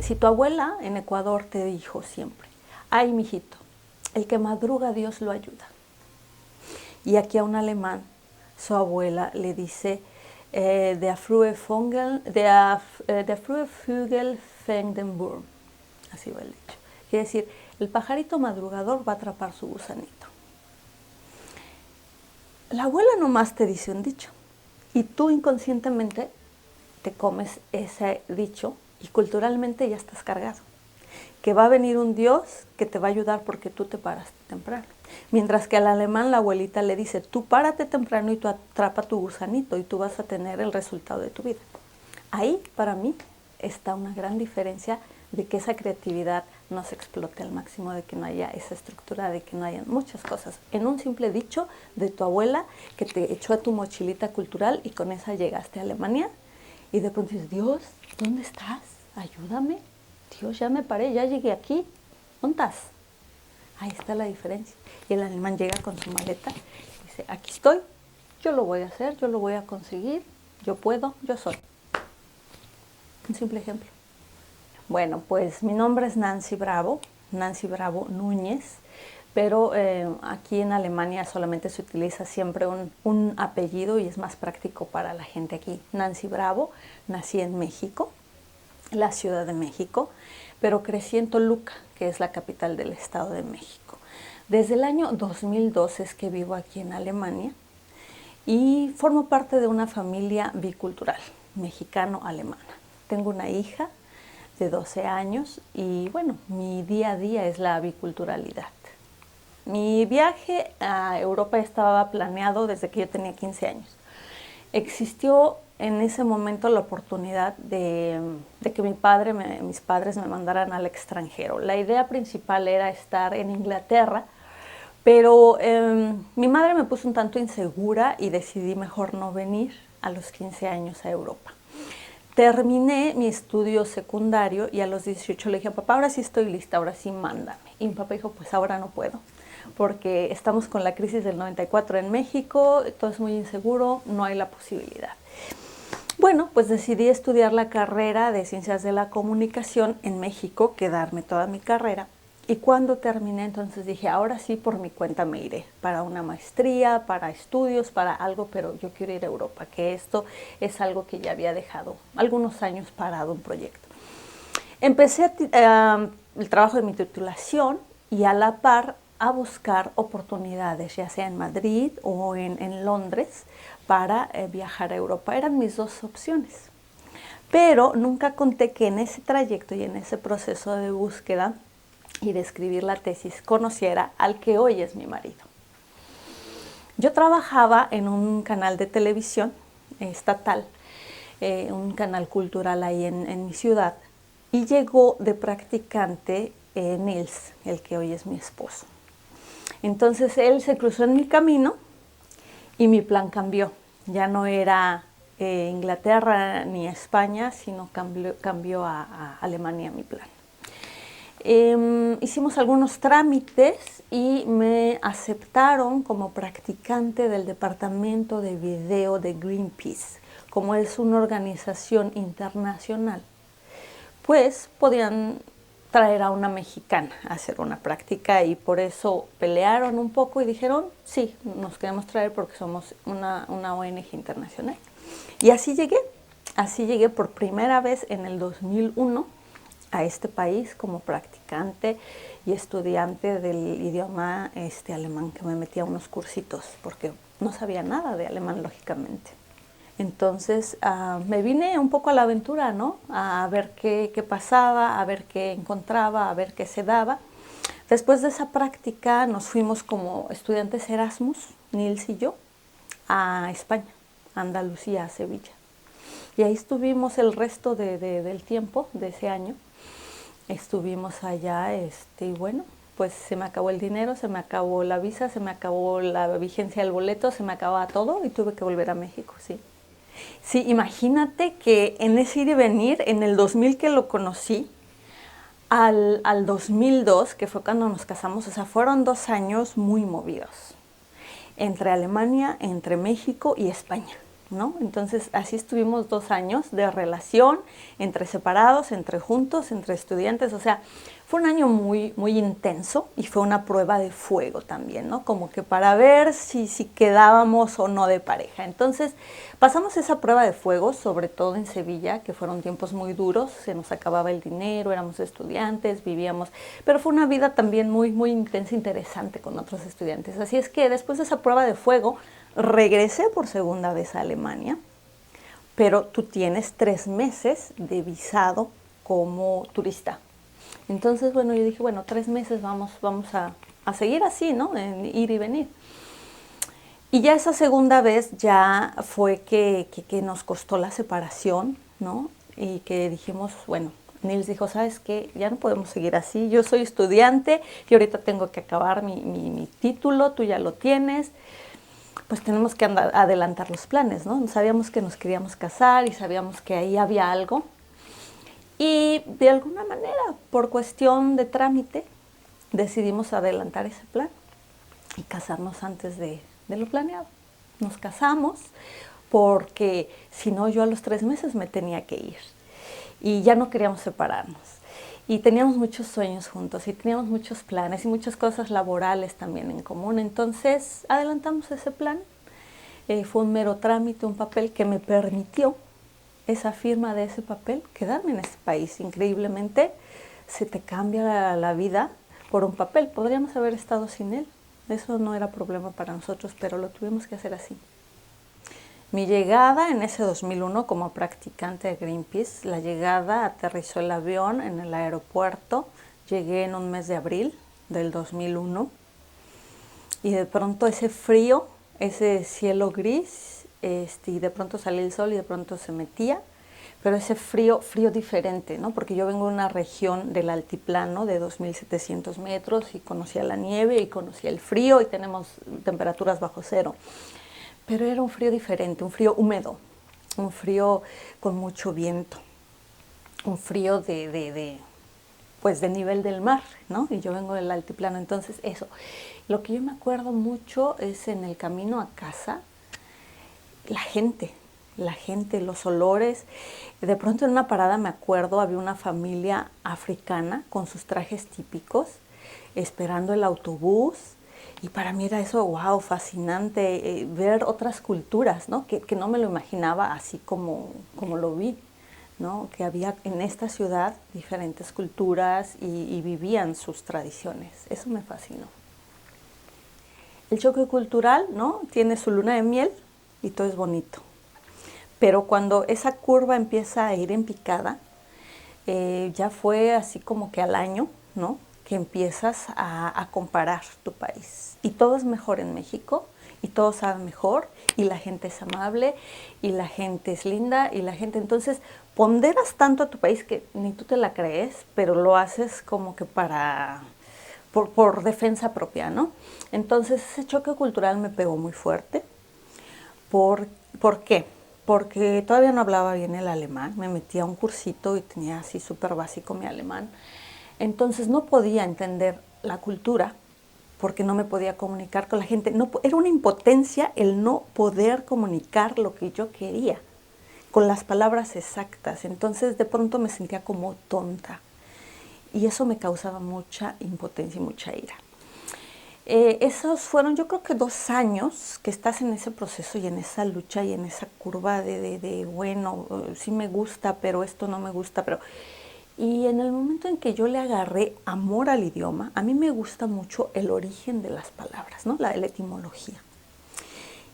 Si tu abuela en Ecuador te dijo siempre, ay, mijito, el que madruga Dios lo ayuda. Y aquí a un alemán, su abuela le dice, der frühe Vogel fängt den Wurm. Así va el dicho. Quiere decir, el pajarito madrugador va a atrapar su gusanito. La abuela nomás te dice un dicho y tú inconscientemente te comes ese dicho y culturalmente ya estás cargado. Que va a venir un Dios que te va a ayudar porque tú te paraste temprano. Mientras que al alemán la abuelita le dice, tú párate temprano y tú atrapa tu gusanito y tú vas a tener el resultado de tu vida. Ahí, para mí, está una gran diferencia de que esa creatividad no se explote al máximo, de que no haya esa estructura, de que no haya muchas cosas. En un simple dicho de tu abuela que te echó a tu mochilita cultural y con esa llegaste a Alemania y de pronto dices, Dios, ¿dónde estás? Ayúdame. Dios, ya me paré, ya llegué aquí. ¿Dónde estás? Ahí está la diferencia. Y el alemán llega con su maleta y dice, aquí estoy, yo lo voy a hacer, yo lo voy a conseguir, yo puedo, yo soy. Un simple ejemplo. Bueno, pues mi nombre es Nancy Bravo Núñez, pero aquí en Alemania solamente se utiliza siempre un apellido y es más práctico para la gente aquí. Nancy Bravo, nací en México, la Ciudad de México, pero crecí en Toluca, que es la capital del Estado de México. Desde el año 2002 es que vivo aquí en Alemania y formo parte de una familia bicultural, mexicano-alemana. Tengo una hija de 12 años y bueno, mi día a día es la biculturalidad. Mi viaje a Europa estaba planeado desde que yo tenía 15 años. Existió en ese momento la oportunidad de que mis padres me mandaran al extranjero. La idea principal era estar en Inglaterra, pero mi madre me puso un tanto insegura y decidí mejor no venir a los 15 años a Europa. Terminé mi estudio secundario y a los 18 le dije, papá, ahora sí estoy lista, ahora sí mándame. Y mi papá dijo, pues ahora no puedo, porque estamos con la crisis del 94 en México, todo es muy inseguro, no hay la posibilidad. Bueno, pues decidí estudiar la carrera de Ciencias de la Comunicación en México, quedarme toda mi carrera. Y cuando terminé, entonces dije, ahora sí por mi cuenta me iré para una maestría, para estudios, para algo, pero yo quiero ir a Europa, que esto es algo que ya había dejado algunos años parado un proyecto. Empecé el trabajo de mi titulación y a la par a buscar oportunidades, ya sea en Madrid o en Londres, para viajar a Europa. Eran mis dos opciones. Pero nunca conté que en ese trayecto y en ese proceso de búsqueda y de escribir la tesis conociera al que hoy es mi marido. Yo trabajaba en un canal de televisión estatal, un canal cultural ahí en mi ciudad, y llegó de practicante Nils, el que hoy es mi esposo. Entonces él se cruzó en mi camino y mi plan cambió. Ya no era Inglaterra ni España, sino cambió a Alemania mi plan. Hicimos algunos trámites y me aceptaron como practicante del departamento de video de Greenpeace. Como es una organización internacional, pues podían traer a una mexicana a hacer una práctica y por eso pelearon un poco y dijeron, sí, nos queremos traer porque somos una ONG internacional. Y así llegué por primera vez en el 2001 a este país como practicante y estudiante del idioma alemán, que me metí a unos cursitos porque no sabía nada de alemán, lógicamente. Entonces me vine un poco a la aventura, ¿no? A ver qué pasaba, a ver qué encontraba, a ver qué se daba. Después de esa práctica nos fuimos como estudiantes Erasmus, Nils y yo, a España, a Andalucía, a Sevilla. Y ahí estuvimos el resto del tiempo de ese año. Estuvimos allá y bueno, pues se me acabó el dinero, se me acabó la visa, se me acabó la vigencia del boleto, se me acababa todo y tuve que volver a México, sí. Sí, imagínate que en ese ir y venir, en el 2000 que lo conocí, al 2002, que fue cuando nos casamos, o sea, fueron 2 años muy movidos, entre Alemania, entre México y España. ¿no? Entonces así estuvimos 2 años de relación, entre separados, entre juntos, entre estudiantes, o sea, fue un año muy, muy intenso y fue una prueba de fuego también, ¿no? Como que para ver si quedábamos o no de pareja. Entonces pasamos esa prueba de fuego, sobre todo en Sevilla, que fueron tiempos muy duros, se nos acababa el dinero, éramos estudiantes, vivíamos, pero fue una vida también muy, muy intensa, interesante con otros estudiantes. Así es que después de esa prueba de fuego, regresé por segunda vez a Alemania, pero tú tienes 3 meses de visado como turista. Entonces, bueno, yo dije, bueno, 3 meses vamos a seguir así, ¿no? En ir y venir. Y ya esa segunda vez ya fue que nos costó la separación, ¿no? Y que dijimos, bueno, Nils dijo, ¿sabes qué? Ya no podemos seguir así. Yo soy estudiante y ahorita tengo que acabar mi título, tú ya lo tienes. Pues tenemos que adelantar los planes, ¿no? Sabíamos que nos queríamos casar y sabíamos que ahí había algo. Y de alguna manera, por cuestión de trámite, decidimos adelantar ese plan y casarnos antes de lo planeado. Nos casamos porque si no, yo a los 3 meses me tenía que ir y ya no queríamos separarnos. Y teníamos muchos sueños juntos y teníamos muchos planes y muchas cosas laborales también en común. Entonces adelantamos ese plan. Fue un mero trámite, un papel que me permitió esa firma de ese papel, quedarme en ese país. Increíblemente se te cambia la vida por un papel. Podríamos haber estado sin él. Eso no era problema para nosotros, pero lo tuvimos que hacer así. Mi llegada en ese 2001 como practicante de Greenpeace, la llegada, aterrizó el avión en el aeropuerto, llegué en un mes de abril del 2001 y de pronto ese frío, ese cielo gris, y de pronto salía el sol y de pronto se metía, pero ese frío diferente, ¿no? Porque yo vengo de una región del altiplano de 2.700 metros y conocía la nieve y conocía el frío y tenemos temperaturas bajo cero. Pero era un frío diferente, un frío húmedo, un frío con mucho viento, un frío pues de nivel del mar, ¿no? Y yo vengo del altiplano, entonces eso. Lo que yo me acuerdo mucho es en el camino a casa, la gente, los olores. De pronto en una parada me acuerdo, había una familia africana con sus trajes típicos, esperando el autobús. Y para mí era eso, wow, fascinante, ver otras culturas, ¿no? Que no me lo imaginaba así como lo vi, ¿no? Que había en esta ciudad diferentes culturas y vivían sus tradiciones. Eso me fascinó. El choque cultural, ¿no? Tiene su luna de miel y todo es bonito. Pero cuando esa curva empieza a ir en picada, ya fue así como que al año, ¿no? Que empiezas a comparar tu país. Y todo es mejor en México, y todo sabe mejor, y la gente es amable, y la gente es linda, y la gente... Entonces, ponderas tanto a tu país que ni tú te la crees, pero lo haces como que por defensa propia, ¿no? Entonces, ese choque cultural me pegó muy fuerte. ¿Por qué? Porque todavía no hablaba bien el alemán, me metí a un cursito y tenía así súper básico mi alemán. Entonces no podía entender la cultura porque no me podía comunicar con la gente. No, era una impotencia el no poder comunicar lo que yo quería con las palabras exactas. Entonces de pronto me sentía como tonta y eso me causaba mucha impotencia y mucha ira. Esos fueron, yo creo que 2 años que estás en ese proceso y en esa lucha y en esa curva bueno, sí me gusta, pero esto no me gusta, pero... Y en el momento en que yo le agarré amor al idioma, a mí me gusta mucho el origen de las palabras, ¿no? La etimología.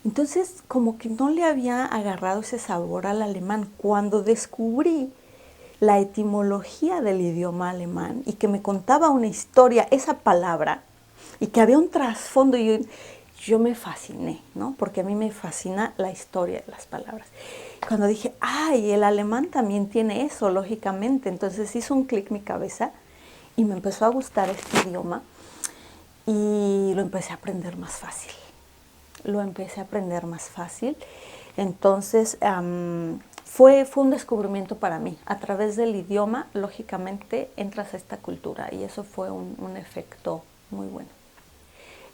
Entonces, como que no le había agarrado ese sabor al alemán. Cuando descubrí la etimología del idioma alemán y que me contaba una historia, esa palabra, y que había un trasfondo, y yo me fasciné, ¿no? Porque a mí me fascina la historia de las palabras. Cuando dije, ay, el alemán también tiene eso, lógicamente, entonces hizo un clic mi cabeza y me empezó a gustar este idioma y lo empecé a aprender más fácil. Entonces, fue un descubrimiento para mí. A través del idioma, lógicamente, entras a esta cultura y eso fue un efecto muy bueno.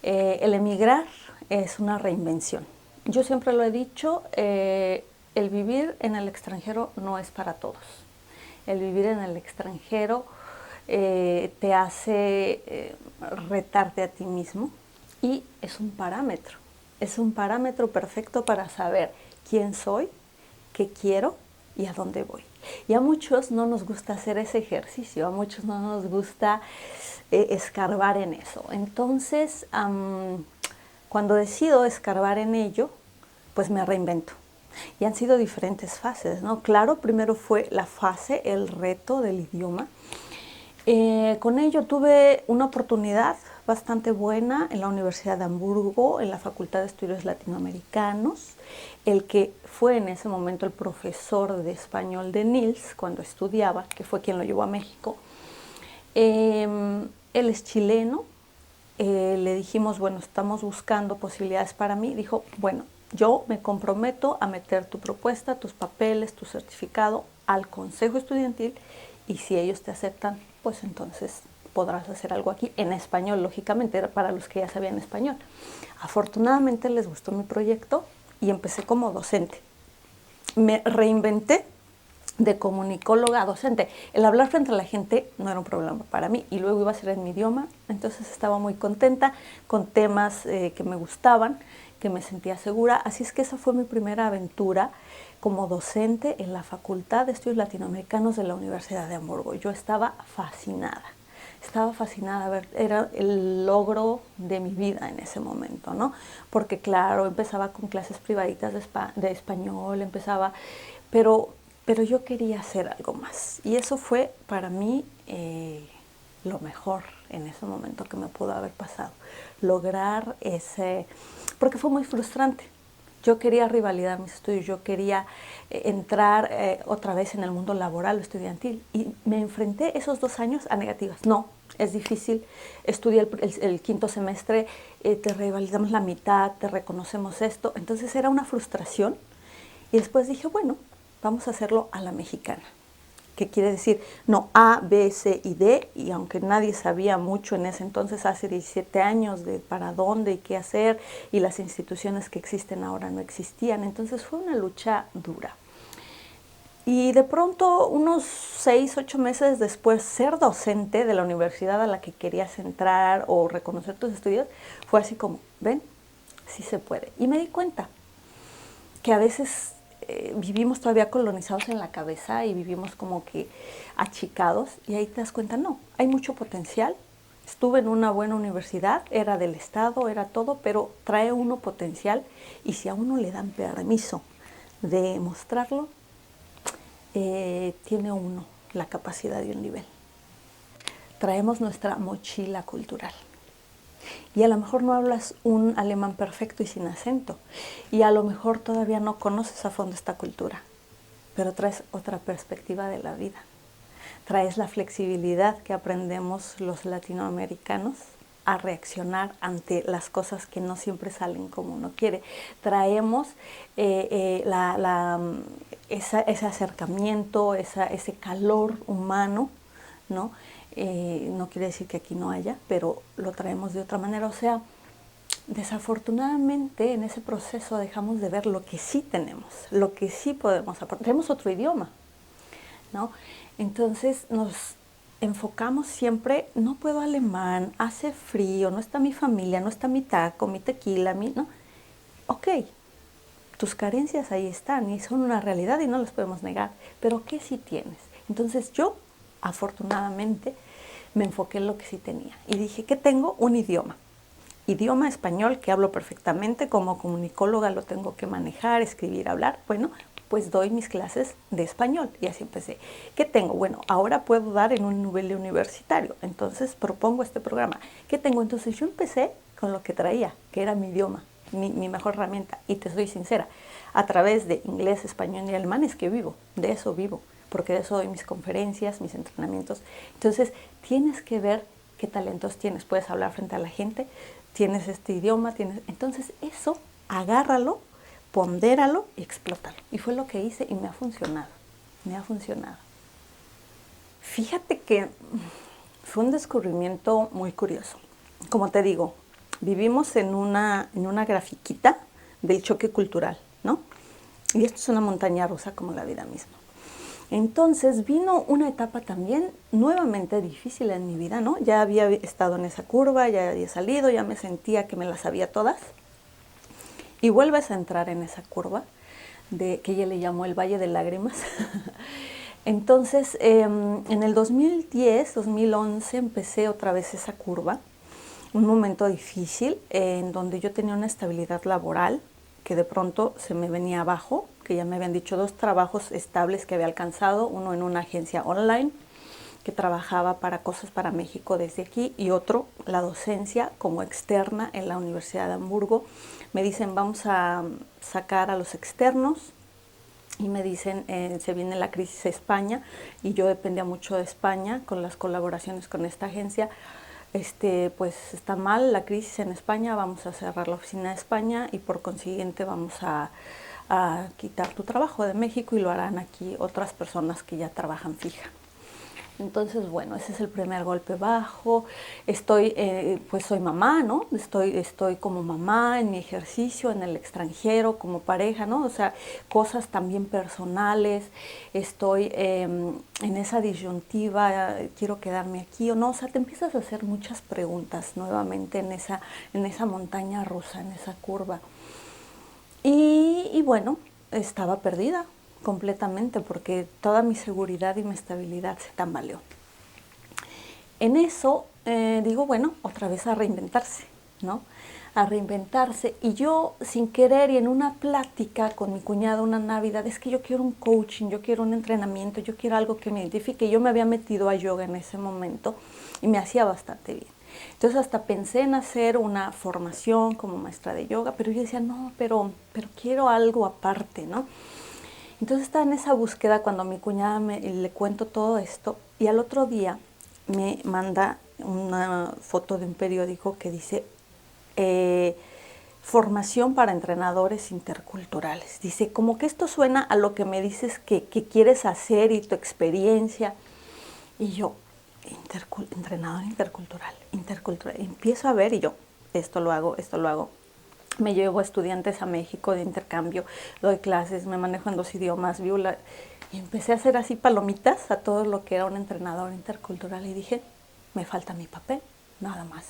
El emigrar es una reinvención. Yo siempre lo he dicho, el vivir en el extranjero no es para todos. El vivir en el extranjero te hace retarte a ti mismo y es un parámetro perfecto para saber quién soy, qué quiero y a dónde voy. Y a muchos no nos gusta hacer ese ejercicio, a muchos no nos gusta escarbar en eso. Entonces, cuando decido escarbar en ello, pues me reinvento. Y han sido diferentes fases, ¿no? Claro, primero fue la fase, el reto del idioma. Con ello tuve una oportunidad bastante buena en la Universidad de Hamburgo, en la Facultad de Estudios Latinoamericanos. El que fue en ese momento el profesor de español de Nils, cuando estudiaba, que fue quien lo llevó a México, él es chileno. Le dijimos, bueno, estamos buscando posibilidades para mí. Dijo, bueno, yo me comprometo a meter tu propuesta, tus papeles, tu certificado al Consejo Estudiantil y si ellos te aceptan, pues entonces podrás hacer algo aquí en español, lógicamente, era para los que ya sabían español. Afortunadamente les gustó mi proyecto y empecé como docente. Me reinventé de comunicóloga a docente. El hablar frente a la gente no era un problema para mí y luego iba a ser en mi idioma, entonces estaba muy contenta con temas que me gustaban, que me sentía segura, así es que esa fue mi primera aventura como docente en la Facultad de Estudios Latinoamericanos de la Universidad de Hamburgo. Yo estaba fascinada, era el logro de mi vida en ese momento, ¿no? Porque claro, empezaba con clases privaditas de español, pero yo quería hacer algo más. Y eso fue para mí lo mejor en ese momento que me pudo haber pasado. Lograr porque fue muy frustrante. Yo quería revalidar mis estudios, yo quería entrar otra vez en el mundo laboral o estudiantil y me enfrenté esos 2 años a negativas. No, es difícil, estudié el quinto semestre, te revalidamos la mitad, te reconocemos esto. Entonces era una frustración y después dije, bueno, vamos a hacerlo a la mexicana. Que quiere decir, no A, B, C y D, y aunque nadie sabía mucho en ese entonces, hace 17 años, de para dónde y qué hacer, y las instituciones que existen ahora no existían, entonces fue una lucha dura. Y de pronto, unos 6, 8 meses después, ser docente de la universidad a la que querías entrar o reconocer tus estudios, fue así como, ven, sí se puede. Y me di cuenta que a veces vivimos todavía colonizados en la cabeza y vivimos como que achicados y ahí te das cuenta, no, hay mucho potencial. Estuve en una buena universidad, era del Estado, era todo, pero trae uno potencial y si a uno le dan permiso de mostrarlo, tiene uno la capacidad de un nivel. Traemos nuestra mochila cultural. Y a lo mejor no hablas un alemán perfecto y sin acento. Y a lo mejor todavía no conoces a fondo esta cultura. Pero traes otra perspectiva de la vida. Traes la flexibilidad que aprendemos los latinoamericanos a reaccionar ante las cosas que no siempre salen como uno quiere. Traemos ese acercamiento, ese calor humano, ¿no? No quiere decir que aquí no haya, pero lo traemos de otra manera. O sea, desafortunadamente en ese proceso dejamos de ver lo que sí tenemos, lo que sí podemos aportar. Tenemos otro idioma, ¿no? Entonces nos enfocamos siempre, no puedo alemán, hace frío, no está mi familia, no está mi taco, mi tequila, ¿no? Ok, tus carencias ahí están y son una realidad y no las podemos negar, pero ¿qué sí tienes? Entonces yo, afortunadamente, me enfoqué en lo que sí tenía y dije que tengo un idioma español que hablo perfectamente, como comunicóloga lo tengo que manejar, escribir, hablar, bueno, pues doy mis clases de español y así empecé. ¿Qué tengo? Bueno, ahora puedo dar en un nivel universitario, entonces propongo este programa. ¿Qué tengo? Entonces yo empecé con lo que traía, que era mi idioma, mi mejor herramienta, y te soy sincera, a través de inglés, español y alemán es que vivo, de eso vivo, porque de eso doy mis conferencias, mis entrenamientos. Entonces tienes que ver qué talentos tienes, puedes hablar frente a la gente, tienes este idioma, entonces eso agárralo, pondéralo y explótalo. Y fue lo que hice y me ha funcionado, Fíjate que fue un descubrimiento muy curioso. Como te digo, vivimos en una grafiquita del choque cultural, ¿no? Y esto es una montaña rusa como la vida misma. Entonces vino una etapa también nuevamente difícil en mi vida, ¿no? Ya había estado en esa curva, ya había salido, ya me sentía que me las sabía todas. Y vuelves a entrar en esa curva que ella le llamó el Valle de Lágrimas. Entonces, en el 2010, 2011 empecé otra vez esa curva, un momento difícil en donde yo tenía una estabilidad laboral que de pronto se me venía abajo, que ya me habían dicho 2 trabajos estables que había alcanzado, uno en una agencia online que trabajaba para cosas para México desde aquí y otro, la docencia como externa en la Universidad de Hamburgo. Me dicen, vamos a sacar a los externos y me dicen, se viene la crisis a España y yo dependía mucho de España con las colaboraciones con esta agencia. Pues está mal la crisis en España, vamos a cerrar la oficina de España y por consiguiente vamos a quitar tu trabajo de México y lo harán aquí otras personas que ya trabajan fija. Entonces, bueno, ese es el primer golpe bajo. Pues soy mamá, ¿no? Estoy como mamá en mi ejercicio, en el extranjero, como pareja, ¿no? O sea, cosas también personales. Estoy en esa disyuntiva, quiero quedarme aquí o no. O sea, te empiezas a hacer muchas preguntas nuevamente en esa montaña rusa, en esa curva. Y bueno, estaba perdida completamente porque toda mi seguridad y mi estabilidad se tambaleó. En eso digo, bueno, otra vez a reinventarse, ¿no? A reinventarse. Y yo, sin querer, y en una plática con mi cuñada una Navidad, es que yo quiero un coaching, yo quiero un entrenamiento, yo quiero algo que me identifique. Yo me había metido a yoga en ese momento y me hacía bastante bien. Entonces hasta pensé en hacer una formación como maestra de yoga, pero yo decía, no, pero quiero algo aparte, ¿no? Entonces estaba en esa búsqueda cuando a mi cuñada le cuento todo esto y al otro día me manda una foto de un periódico que dice formación para entrenadores interculturales. Dice, como que esto suena a lo que me dices que quieres hacer y tu experiencia. Y yo, entrenador intercultural. Empiezo a ver y yo, esto lo hago. Me llevo estudiantes a México de intercambio, doy clases, me manejo en 2 idiomas, y empecé a hacer así palomitas a todo lo que era un entrenador intercultural y dije, me falta mi papel, nada más.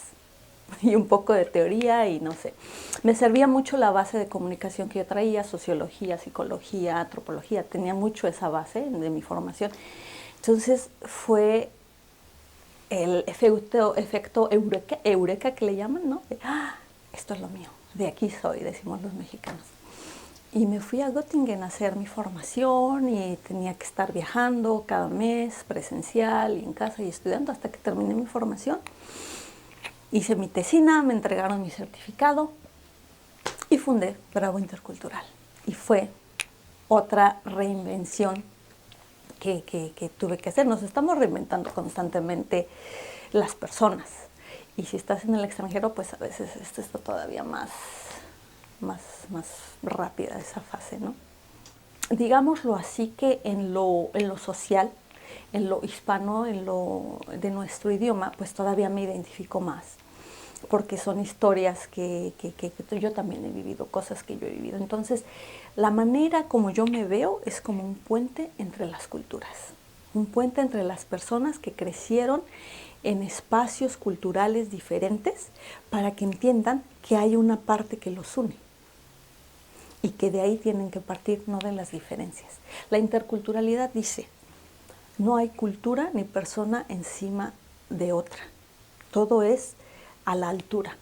Y un poco de teoría y no sé. Me servía mucho la base de comunicación que yo traía, sociología, psicología, antropología, tenía mucho esa base de mi formación. Entonces fue el efecto eureka que le llaman, ¿no? Esto es lo mío, de aquí soy, decimos los mexicanos. Y me fui a Göttingen a hacer mi formación y tenía que estar viajando cada mes, presencial y en casa y estudiando hasta que terminé mi formación. Hice mi tesina, me entregaron mi certificado y fundé Bravo Intercultural. Y fue otra reinvención que tuve que hacer. Nos estamos reinventando constantemente las personas. Y si estás en el extranjero, pues a veces esto está todavía más rápida esa fase, ¿no? Digámoslo así que en lo social, en lo hispano, de nuestro idioma, pues todavía me identifico más, porque son historias que yo también he vivido, cosas que yo he vivido. Entonces, la manera como yo me veo es como un puente entre las culturas, un puente entre las personas que crecieron en espacios culturales diferentes para que entiendan que hay una parte que los une y que de ahí tienen que partir, no de las diferencias. La interculturalidad dice, no hay cultura ni persona encima de otra, todo es a la altura.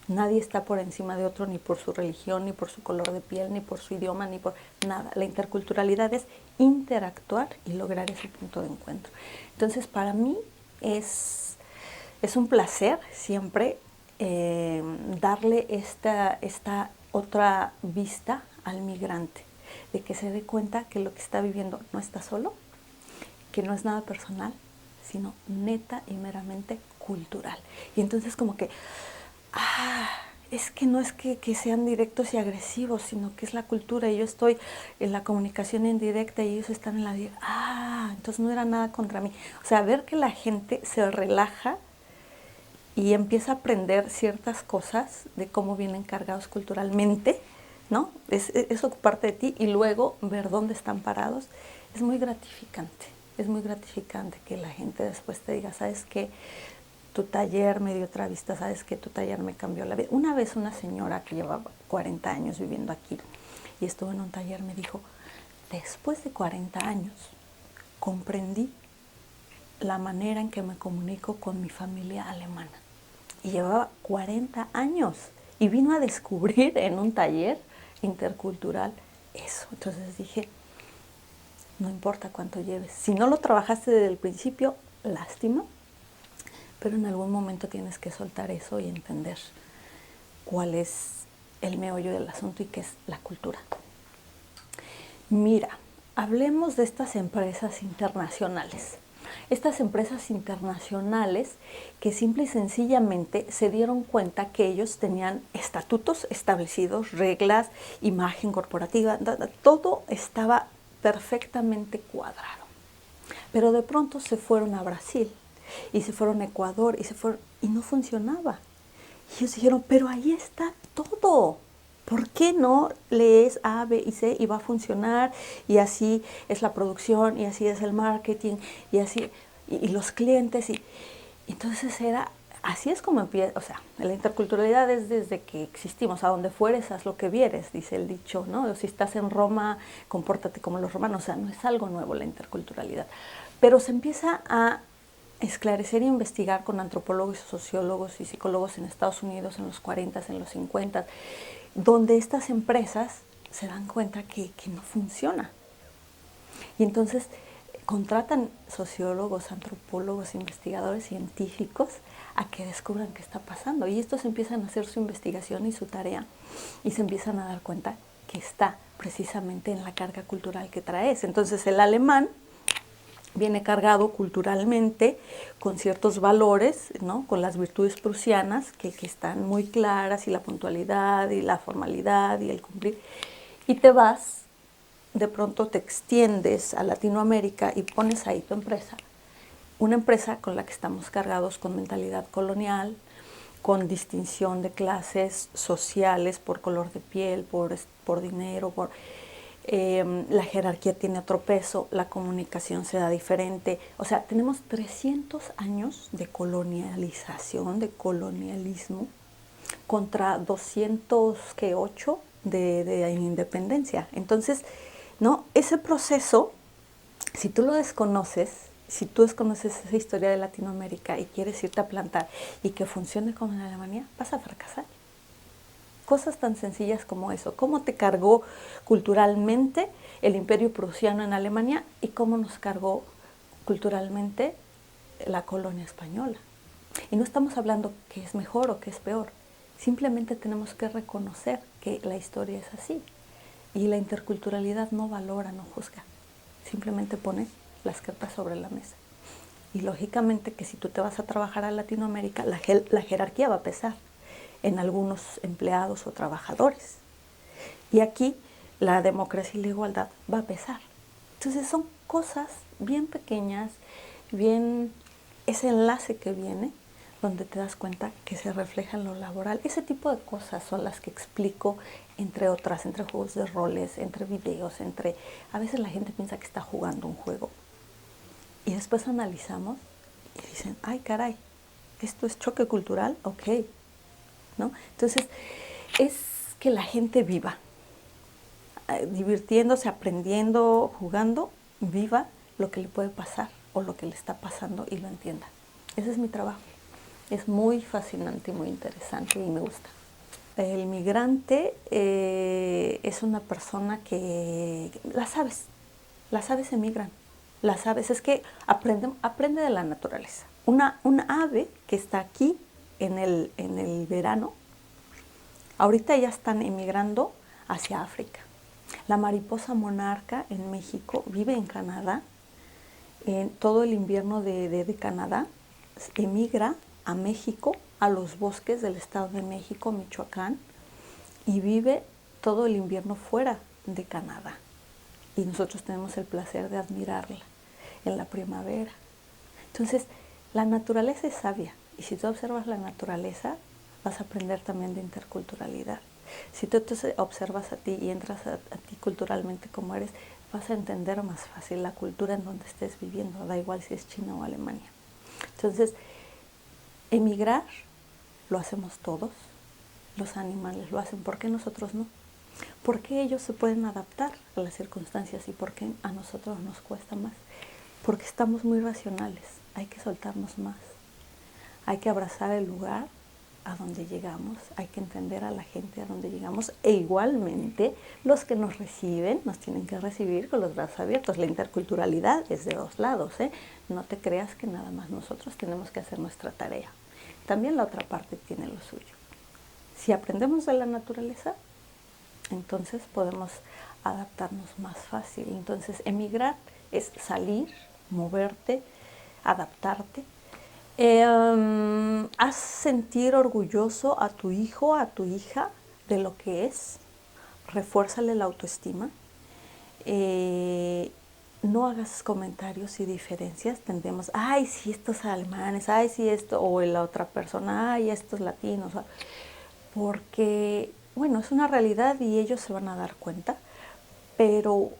Nadie está por encima de otro, ni por su religión, ni por su color de piel, ni por su idioma, ni por nada. La interculturalidad es interactuar y lograr ese punto de encuentro. Entonces, para mí es un placer siempre darle esta otra vista al migrante, de que se dé cuenta que lo que está viviendo no está solo, que no es nada personal, sino neta y meramente cultural. Y entonces como que, es que no es que sean directos y agresivos, sino que es la cultura y yo estoy en la comunicación indirecta y ellos están en la directa. Entonces no era nada contra mí. O sea, ver que la gente se relaja y empieza a aprender ciertas cosas de cómo vienen cargados culturalmente, ¿no? Es ocuparte de ti y luego ver dónde están parados. Es muy gratificante. Es muy gratificante que la gente después te diga, ¿sabes qué? Tu taller me dio otra vista, ¿sabes qué? Tu taller me cambió la vida. Una vez una señora que llevaba 40 años viviendo aquí y estuvo en un taller me dijo, después de 40 años comprendí la manera en que me comunico con mi familia alemana. Y llevaba 40 años y vino a descubrir en un taller intercultural eso. Entonces dije, no importa cuánto lleves, si no lo trabajaste desde el principio, lástima, pero en algún momento tienes que soltar eso y entender cuál es el meollo del asunto y qué es la cultura. Mira, hablemos de estas empresas internacionales. Estas empresas internacionales que simple y sencillamente se dieron cuenta que ellos tenían estatutos establecidos, reglas, imagen corporativa, todo estaba perfectamente cuadrado. Pero de pronto se fueron a Brasil y se fueron a Ecuador y no funcionaba. Y ellos dijeron, pero ahí está todo. ¿Por qué no lees A, B y C y va a funcionar? Y así es la producción, y así es el marketing, y así, y los clientes. Y entonces así es como empieza, o sea, la interculturalidad es desde que existimos, a donde fueres, haz lo que vieres, dice el dicho, ¿no? O si estás en Roma, compórtate como los romanos, o sea, no es algo nuevo la interculturalidad. Pero se empieza a esclarecer e investigar con antropólogos, sociólogos y psicólogos en Estados Unidos en los 40, en los 50, donde estas empresas se dan cuenta que no funciona. Y entonces contratan sociólogos, antropólogos, investigadores científicos a que descubran qué está pasando. Y estos empiezan a hacer su investigación y su tarea y se empiezan a dar cuenta que está precisamente en la carga cultural que traes. Entonces el alemán viene cargado culturalmente con ciertos valores, ¿no? Con las virtudes prusianas que están muy claras, y la puntualidad y la formalidad y el cumplir. Y te vas, de pronto te extiendes a Latinoamérica y pones ahí tu empresa. Una empresa con la que estamos cargados con mentalidad colonial, con distinción de clases sociales por color de piel, por dinero, la jerarquía tiene otro peso, la comunicación se da diferente. O sea, tenemos 300 años de colonialización, de colonialismo, contra 208 de independencia. Entonces, ¿no? Ese proceso, si tú lo desconoces, si tú desconoces esa historia de Latinoamérica y quieres irte a plantar y que funcione como en Alemania, vas a fracasar. Cosas tan sencillas como eso, cómo te cargó culturalmente el imperio prusiano en Alemania y cómo nos cargó culturalmente la colonia española. Y no estamos hablando que es mejor o que es peor, simplemente tenemos que reconocer que la historia es así. Y la interculturalidad no valora, no juzga, simplemente pone las cartas sobre la mesa. Y lógicamente que si tú te vas a trabajar a Latinoamérica, la jerarquía va a pesar en algunos empleados o trabajadores. Y aquí la democracia y la igualdad va a pesar. Entonces son cosas bien pequeñas, bien ese enlace que viene, donde te das cuenta que se refleja en lo laboral. Ese tipo de cosas son las que explico, entre otras, entre juegos de roles, entre videos, a veces la gente piensa que está jugando un juego. Y después analizamos y dicen, ay caray, ¿esto es choque cultural? Ok, ¿no? Entonces, es que la gente viva, divirtiéndose, aprendiendo, jugando, viva lo que le puede pasar o lo que le está pasando y lo entienda. Ese es mi trabajo. Es muy fascinante y muy interesante y me gusta. El migrante es una persona que las aves emigran. Las aves es que aprende de la naturaleza. Una ave que está aquí en el verano, ahorita ya están emigrando hacia África. La mariposa monarca en México vive en Canadá. En todo el invierno de Canadá emigra a México, a los bosques del Estado de México, Michoacán, y vive todo el invierno fuera de Canadá. Y nosotros tenemos el placer de admirarla en la primavera. Entonces, la naturaleza es sabia. Y si tú observas la naturaleza, vas a aprender también de interculturalidad. Si tú te observas a ti y entras a ti culturalmente como eres, vas a entender más fácil la cultura en donde estés viviendo, da igual si es China o Alemania. Entonces, emigrar lo hacemos todos, los animales lo hacen, ¿por qué nosotros no? ¿Por qué ellos se pueden adaptar a las circunstancias y por qué a nosotros nos cuesta más? Porque estamos muy racionales, hay que soltarnos más, hay que abrazar el lugar a donde llegamos, hay que entender a la gente a donde llegamos e igualmente los que nos reciben nos tienen que recibir con los brazos abiertos. La interculturalidad es de dos lados, ¿eh? No te creas que nada más nosotros tenemos que hacer nuestra tarea. También la otra parte tiene lo suyo. Si aprendemos de la naturaleza, entonces podemos adaptarnos más fácil. Entonces emigrar es salir, moverte, adaptarte. Haz sentir orgulloso a tu hijo, a tu hija de lo que es, refuérzale la autoestima, no hagas comentarios y diferencias, tendemos, ay, sí, estos alemanes, ay, sí, esto, o la otra persona, ay, estos latinos, porque, bueno, es una realidad y ellos se van a dar cuenta, pero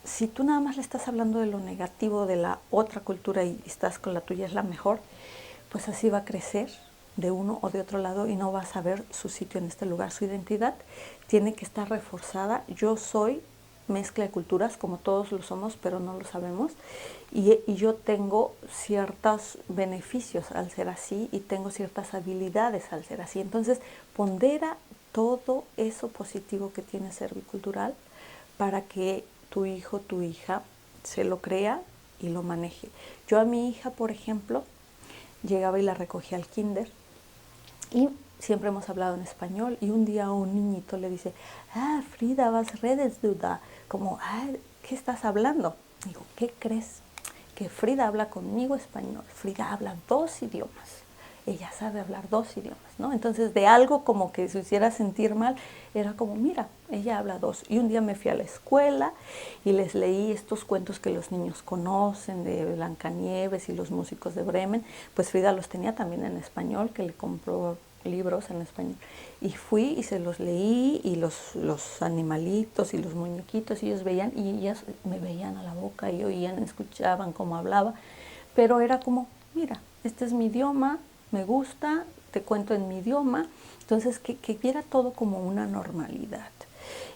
si tú nada más le estás hablando de lo negativo de la otra cultura y estás con la tuya es la mejor, pues así va a crecer de uno o de otro lado y no va a saber su sitio en este lugar. Su identidad tiene que estar reforzada. Yo soy mezcla de culturas, como todos lo somos, pero no lo sabemos. Y yo tengo ciertos beneficios al ser así y tengo ciertas habilidades al ser así. Entonces, pondera todo eso positivo que tiene ser bicultural para que tu hijo, tu hija, se lo crea y lo maneje. Yo a mi hija, por ejemplo, llegaba y la recogía al kinder y siempre hemos hablado en español y un día un niñito le dice, Frida, was redest du da? Como, ¿qué estás hablando? Digo, ¿qué crees? Que Frida habla conmigo español. Frida habla 2 idiomas. Ella sabe hablar 2 idiomas, ¿no? Entonces, de algo como que se hiciera sentir mal, era como, mira, ella habla 2. Y un día me fui a la escuela y les leí estos cuentos que los niños conocen, de Blancanieves y los músicos de Bremen. Pues Frida los tenía también en español, que le compró libros en español. Y fui y se los leí, y los animalitos y los muñequitos, ellos veían, y ellas me veían a la boca y oían, escuchaban cómo hablaba. Pero era como, mira, este es mi idioma, me gusta, te cuento en mi idioma. Entonces, que viera todo como una normalidad.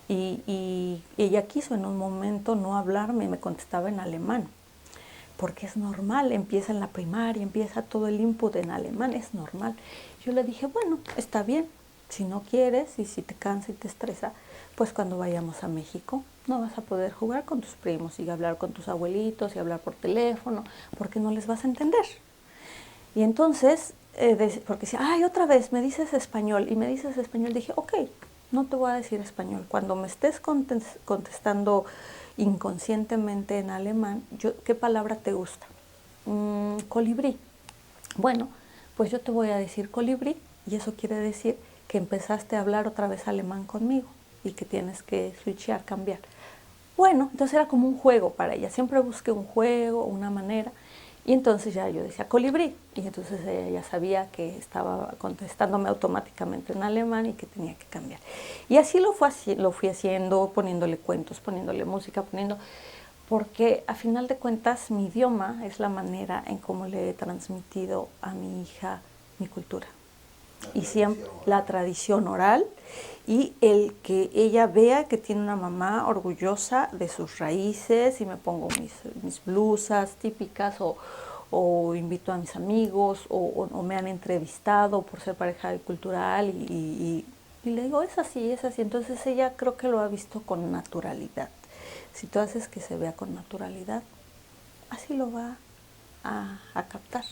Y ella quiso en un momento no hablarme, me contestaba en alemán, porque es normal, empieza en la primaria, empieza todo el input en alemán, es normal. Yo le dije, bueno, está bien, si no quieres y si te cansa y te estresa, pues cuando vayamos a México no vas a poder jugar con tus primos y hablar con tus abuelitos y hablar por teléfono, porque no les vas a entender. Y entonces, porque decía, ay, otra vez, me dices español, y me dices español, dije, ok, no te voy a decir español. Cuando me estés contestando inconscientemente en alemán, ¿qué palabra te gusta? Colibrí. Bueno, pues yo te voy a decir colibrí, y eso quiere decir que empezaste a hablar otra vez alemán conmigo y que tienes que switchear, cambiar. Bueno, entonces era como un juego para ella. Siempre busqué un juego, una manera. Y entonces ya yo decía colibrí. Y entonces ella ya sabía que estaba contestándome automáticamente en alemán y que tenía que cambiar. Y así lo fui haciendo, poniéndole cuentos, poniéndole música, porque a final de cuentas mi idioma es la manera en cómo le he transmitido a mi hija mi cultura. Y siempre la tradición oral y el que ella vea que tiene una mamá orgullosa de sus raíces, y me pongo mis blusas típicas o invito a mis amigos o me han entrevistado por ser pareja cultural y le digo, es así, es así. Entonces ella creo que lo ha visto con naturalidad. Si tú haces que se vea con naturalidad, así lo va a captar.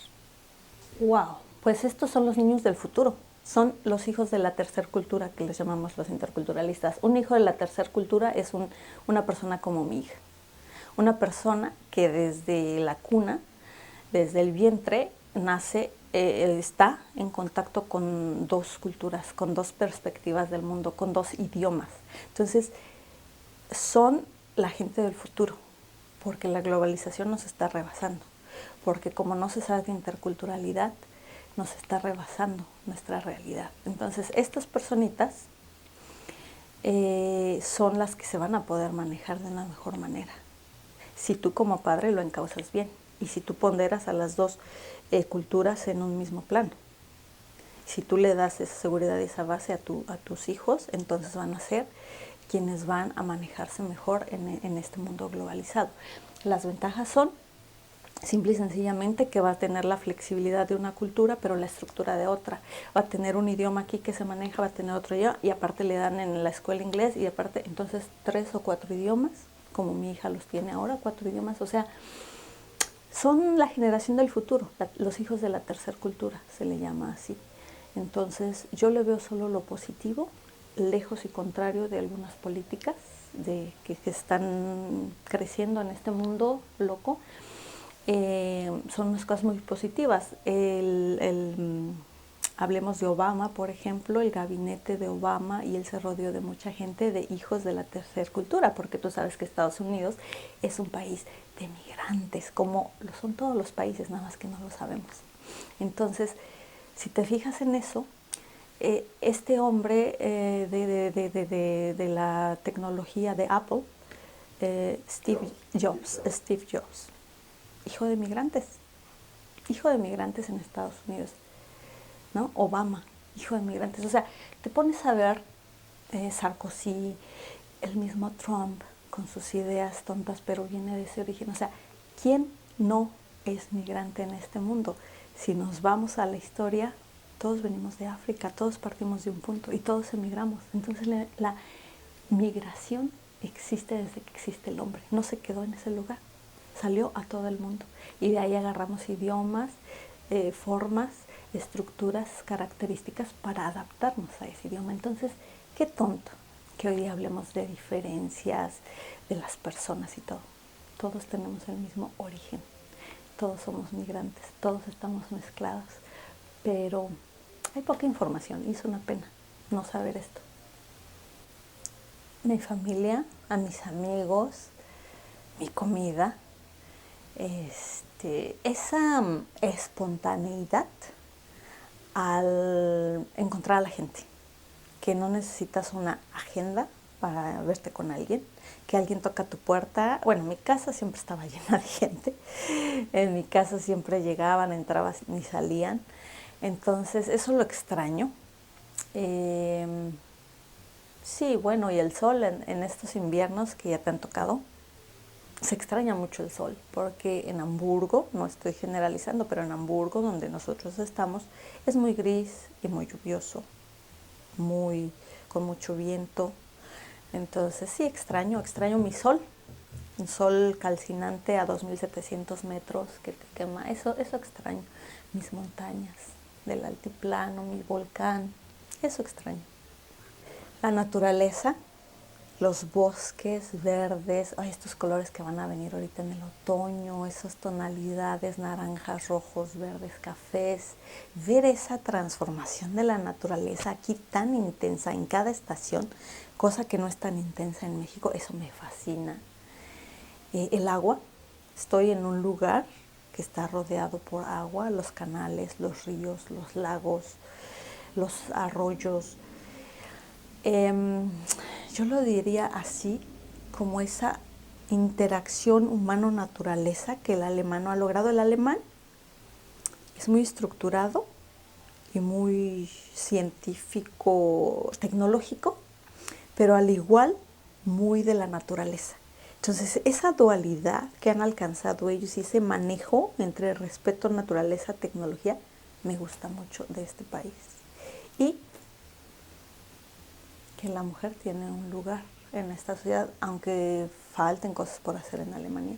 ¡Wow! Pues estos son los niños del futuro. Son los hijos de la tercer cultura, que les llamamos los interculturalistas. Un hijo de la tercer cultura es una persona como mi hija. Una persona que desde la cuna, desde el vientre, nace, está en contacto con 2 culturas, con 2 perspectivas del mundo, con 2 idiomas. Entonces, son la gente del futuro, porque la globalización nos está rebasando, porque como no se sabe de interculturalidad, nos está rebasando nuestra realidad. Entonces, estas personitas son las que se van a poder manejar de una mejor manera. Si tú como padre lo encauzas bien y si tú ponderas a las dos culturas en un mismo plano. Si tú le das esa seguridad y esa base a tus hijos, entonces van a ser quienes van a manejarse mejor en este mundo globalizado. Las ventajas son simple y sencillamente que va a tener la flexibilidad de una cultura, pero la estructura de otra. Va a tener un idioma aquí que se maneja, va a tener otro allá, y aparte le dan en la escuela inglés, y aparte entonces 3 o 4 idiomas, como mi hija los tiene ahora, 4 idiomas, o sea, son la generación del futuro, los hijos de la tercera cultura, se le llama así. Entonces yo le veo solo lo positivo, lejos y contrario de algunas políticas que están creciendo en este mundo loco. Son unas cosas muy positivas. Hablemos de Obama, por ejemplo, el gabinete de Obama, y él se rodeó de mucha gente de hijos de la tercera cultura, porque tú sabes que Estados Unidos es un país de migrantes, como lo son todos los países, nada más que no lo sabemos. Entonces, si te fijas en eso, este hombre de la tecnología de Apple, Steve Jobs, hijo de migrantes en Estados Unidos, ¿no? Obama, hijo de migrantes. O sea, te pones a ver Sarkozy, el mismo Trump, con sus ideas tontas, pero viene de ese origen. O sea, ¿quién no es migrante en este mundo? Si nos vamos a la historia, todos venimos de África, todos partimos de un punto y todos emigramos. Entonces la migración existe desde que existe el hombre, no se quedó en ese lugar, salió a todo el mundo y de ahí agarramos idiomas, formas, estructuras, características para adaptarnos a ese idioma. Entonces, qué tonto que hoy día hablemos de diferencias de las personas y todo. Todos tenemos el mismo origen, todos somos migrantes, todos estamos mezclados, pero hay poca información y es una pena no saber esto. Mi familia, a mis amigos, mi comida, esa espontaneidad al encontrar a la gente, que no necesitas una agenda para verte con alguien, que alguien toca tu puerta. Bueno, mi casa siempre estaba llena de gente, en mi casa siempre llegaban, entraban ni salían, entonces eso lo extraño. Sí, bueno, y el sol en estos inviernos que ya te han tocado, se extraña mucho el sol, porque en Hamburgo, no estoy generalizando, pero en Hamburgo, donde nosotros estamos, es muy gris y muy lluvioso, con mucho viento. Entonces sí, extraño mi sol, un sol calcinante a 2.700 metros que te quema, eso extraño. Mis montañas del altiplano, mi volcán, eso extraño. La naturaleza, los bosques verdes, estos colores que van a venir ahorita en el otoño, esas tonalidades naranjas, rojos, verdes, cafés, ver esa transformación de la naturaleza aquí tan intensa en cada estación, cosa que no es tan intensa en México, eso me fascina. El agua, estoy en un lugar que está rodeado por agua, los canales, los ríos, los lagos, los arroyos. Yo lo diría así, como esa interacción humano-naturaleza que el alemán no ha logrado. El alemán es muy estructurado y muy científico, tecnológico, pero al igual muy de la naturaleza. Entonces, esa dualidad que han alcanzado ellos y ese manejo entre respeto, naturaleza, tecnología, me gusta mucho de este país. Y que la mujer tiene un lugar en esta sociedad, aunque falten cosas por hacer en Alemania.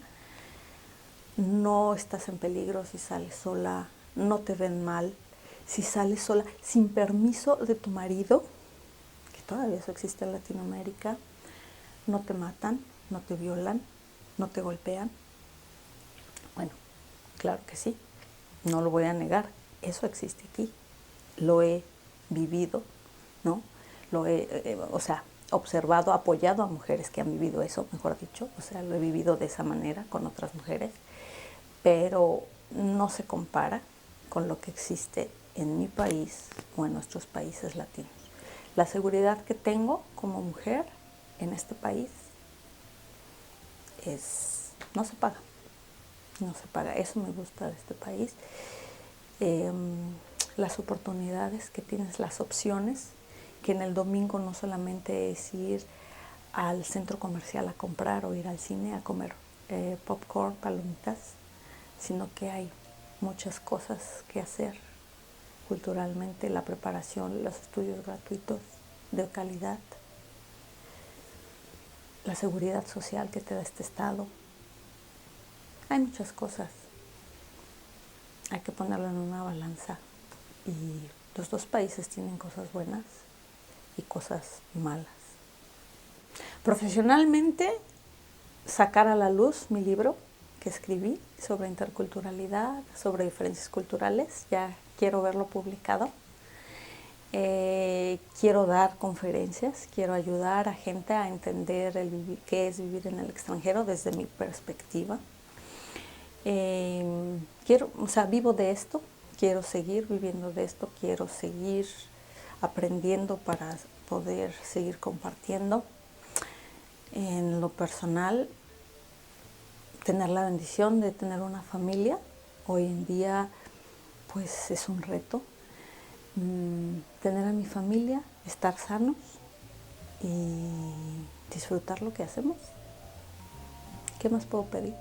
No estás en peligro si sales sola, no te ven mal, si sales sola sin permiso de tu marido, que todavía eso existe en Latinoamérica, no te matan, no te violan, no te golpean. Bueno, claro que sí, no lo voy a negar, eso existe aquí, lo he vivido, ¿no? Lo he, observado, apoyado a mujeres que han vivido eso, mejor dicho, lo he vivido de esa manera con otras mujeres, pero no se compara con lo que existe en mi país o en nuestros países latinos. La seguridad que tengo como mujer en este país no se paga. No se paga. Eso me gusta de este país. Las oportunidades que tienes, las opciones, que en el domingo no solamente es ir al centro comercial a comprar o ir al cine a comer popcorn, palomitas, sino que hay muchas cosas que hacer culturalmente, la preparación, los estudios gratuitos de calidad, la seguridad social que te da este estado. Hay muchas cosas. Hay que ponerlo en una balanza. Y los dos países tienen cosas buenas y cosas malas. Profesionalmente, sacar a la luz mi libro que escribí sobre interculturalidad, sobre diferencias culturales, ya quiero verlo publicado. Quiero dar conferencias, quiero ayudar a gente a entender qué es vivir en el extranjero desde mi perspectiva. Vivo de esto, quiero seguir viviendo de esto, quiero seguir aprendiendo para poder seguir compartiendo. En lo personal, tener la bendición de tener una familia, hoy en día pues es un reto. Tener a mi familia, estar sanos y disfrutar lo que hacemos. ¿Qué más puedo pedir?